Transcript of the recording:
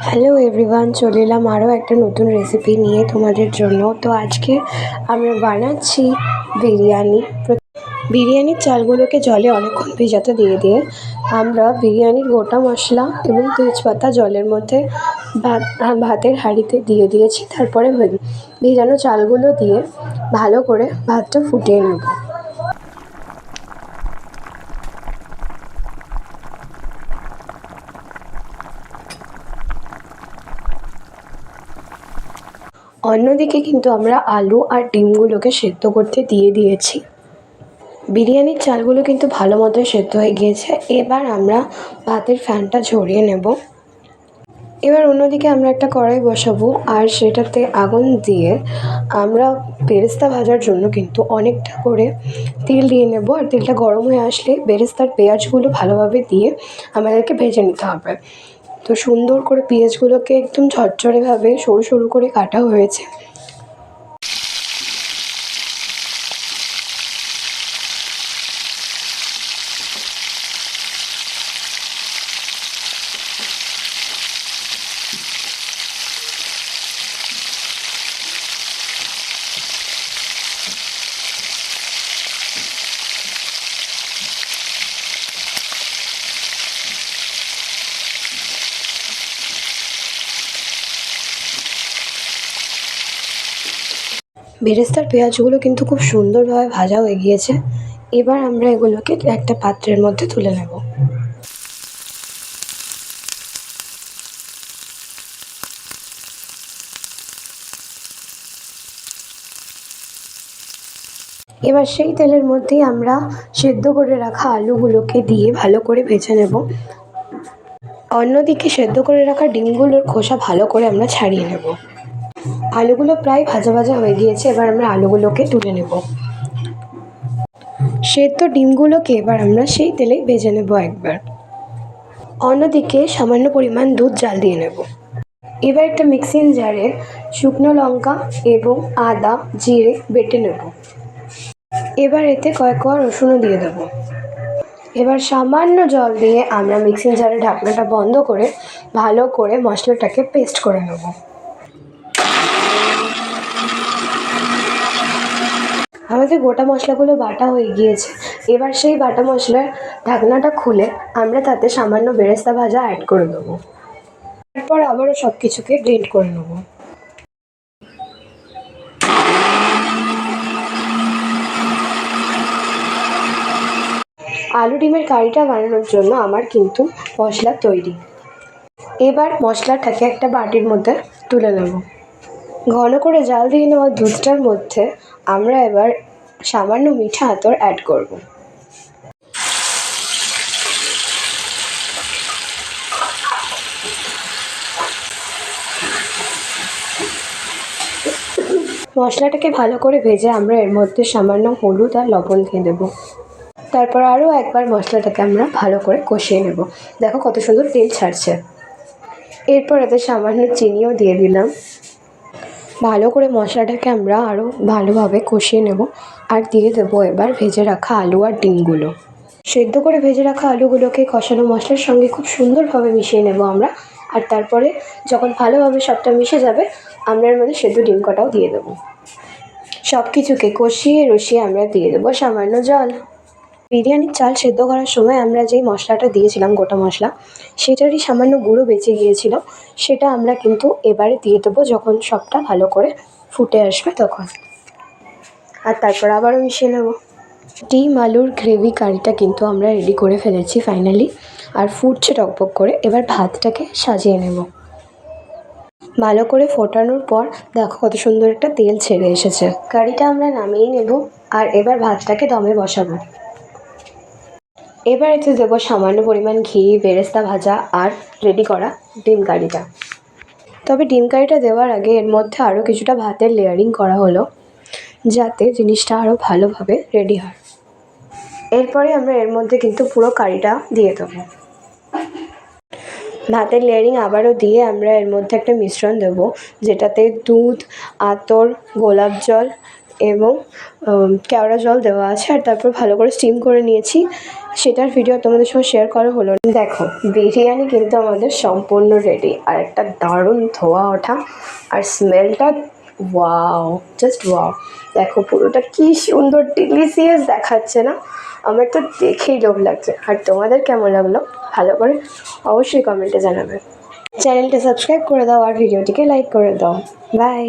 Hello everyone, চলে এলাম আরও একটা নতুন রেসিপি নিয়ে তোমাদের জন্য। তো আজকে আমরা বানাচ্ছি বিরিয়ানি। বিরিয়ানির চালগুলোকে জলে অনেকক্ষণ ভেজাতে দিয়ে আমরা বিরিয়ানির গোটা মশলা এবং তেজপাতা জলের মধ্যে ভাতের হাঁড়িতে দিয়ে দিয়েছি। তারপরে ভেজানো চালগুলো দিয়ে ভালো করে ভাতটা ফুটিয়ে নেব। অন্যদিকে কিন্তু আমরা আলু আর ডিমগুলোকে সেদ্ধ করতে দিয়ে দিয়েছি। বিরিয়ানির চালগুলো কিন্তু ভালো মতো সেদ্ধ হয়ে গিয়েছে। এবার আমরা ভাতের ফ্যানটা ঝরিয়ে নেব। এবার অন্যদিকে আমরা একটা কড়াই বসাবো আর সেটাতে আগুন দিয়ে আমরা বেরেস্তা ভাজার জন্য কিন্তু অনেকটা করে তেল দিয়ে নেব। আর তেলটা গরম হয়ে আসলে বেরেস্তার পেঁয়াজগুলো ভালোভাবে দিয়ে আমাদেরকে ভেজে নিতে হবে। তো সুন্দর করে পেঁয়াজগুলোকে একদম ঝরঝরেভাবে সরু সরু করে কাটা হয়েছে। বেরেস্তার পেঁয়াজগুলো কিন্তু খুব সুন্দরভাবে ভাজা হয়ে গিয়েছে। এবার আমরা এগুলোকে একটা পাত্রের মধ্যে তুলে নেব। এবার সেই তেলের মধ্যেই আমরা সেদ্ধ করে রাখা আলুগুলোকে দিয়ে ভালো করে ভেজে নেব। অন্যদিকে সেদ্ধ করে রাখা ডিমগুলোর খোসা ভালো করে আমরা ছাড়িয়ে নেব। আলুগুলো প্রায় ভাজা ভাজা হয়ে গিয়েছে। এবার আমরা আলুগুলোকে তুলে নেব। সেদ্ধ ডিমগুলোকে এবার আমরা সেই তেলেই ভেজে নেব একবার। অন্যদিকে সামান্য পরিমাণ দুধ জাল দিয়ে নেব। এবার একটা মিক্সিং জারে শুকনো লঙ্কা এবং আদা জিরে বেটে নেব। এবার এতে কয়েক কোয়া রসুনও দিয়ে দেবো। এবার সামান্য জল দিয়ে আমরা মিক্সিং জারের ঢাকনাটা বন্ধ করে ভালো করে মশলাটাকে পেস্ট করে নেব। আমাদের গোটা মশলাগুলো বাটা হয়ে গিয়েছে। এবার সেই বাটা মশলার ঢাকনাটা খুলে আমরা তাতে সামান্য বেরেস্তা ভাজা অ্যাড করে দেবো। এরপর আবারও সব কিছুকে ব্লেন্ড করে নেব। আলু ডিমের কারিটা বানানোর জন্য আমার কিন্তু মশলা তৈরি। এবার মশলাটাকে একটা বাটির মধ্যে তুলে নেব। ঘন করে জাল দিয়ে নেওয়া দুধটার মধ্যে আমরা এবার সামান্য মিঠা আতর অ্যাড করব। মশলাটাকে ভালো করে ভেজে আমরা এর মধ্যে সামান্য হলুদ আর লবণ দিয়ে দেবো। তারপর আরও একবার মশলাটাকে আমরা ভালো করে কষিয়ে নেব। দেখো কত সুন্দর তেল ছাড়ছে। এরপর এতে সামান্য চিনিও দিয়ে দিলাম। ভালো করে মশলাটাকে আমরা আরও ভালোভাবে কষিয়ে নেব। আর দিয়ে দেবো এবার ভেজে রাখা আলু আর ডিমগুলো। সেদ্ধ করে ভেজে রাখা আলুগুলোকে কষানো মশলার সঙ্গে খুব সুন্দরভাবে মিশিয়ে নেব আমরা। আর তারপরে যখন ভালোভাবে সবটা মিশে যাবে আমরা এর মধ্যে সেদ্ধ ডিম কটাও দিয়ে দেবো। সব কিছুকে কষিয়ে রসিয়ে আমরা দিয়ে দেবো সামান্য জল। বিরিয়ানির চাল সেদ্ধ করার সময় আমরা যেই মশলাটা দিয়েছিলাম গোটা মশলা, সেটারই সামান্য গুঁড়ো বেঁচে গিয়েছিল। সেটা আমরা কিন্তু এবারে দিয়ে দেবো যখন সবটা ভালো করে ফুটে আসবে তখন। আর তারপর আবারও মিশিয়ে নেব। ডিম আলুর গ্রেভি কারিটা কিন্তু আমরা রেডি করে ফেলেছি ফাইনালি। আর ফুটছে টকবক করে। এবার ভাতটাকে সাজিয়ে নেব। ভালো করে ফোটানোর পর দেখো কত সুন্দর একটা তেল ছেড়ে এসেছে। কারিটা আমরা নামিয়ে নেব। আর এবার ভাতটাকে দমে বসাবো। এবার এতে দেবো সামান্য পরিমাণ ঘি, বেরেস্তা ভাজা আর রেডি করা ডিম কারিটা। তবে ডিম কারিটা দেওয়ার আগে এর মধ্যে আরও কিছুটা ভাতের লেয়ারিং করা হলো, যাতে জিনিসটা আরও ভালোভাবে রেডি হয়। এরপরে আমরা এর মধ্যে কিন্তু পুরো কারিটা দিয়ে দেবো। ভাতের লেয়ারিং আবারও দিয়ে আমরা এর মধ্যে একটা মিশ্রণ দেবো, যেটাতে দুধ, আতর, গোলাপ জল এবং কেওড়া জল দেওয়া আছে, আর তারপর ভালো করে স্টিম করে নিয়েছি। সেটার ভিডিও তোমাদের সঙ্গে শেয়ার করা হলো না। দেখো বিরিয়ানি কিন্তু আমাদের সম্পূর্ণ রেডি, আর একটা দারুণ ধোয়া ওঠা আর স্মেলটা ওয়াও, জাস্ট ওয়াও। দেখো পুরোটা কি সুন্দর ডিলিশিয়াস দেখাচ্ছে না? আমার তো দেখেই লোভ লাগছে। আর তোমাদের কেমন লাগলো ভালো করে অবশ্যই কমেন্টে জানাবে। চ্যানেলটা সাবস্ক্রাইব করে দাও আর ভিডিওটিকে লাইক করে দাও। বাই।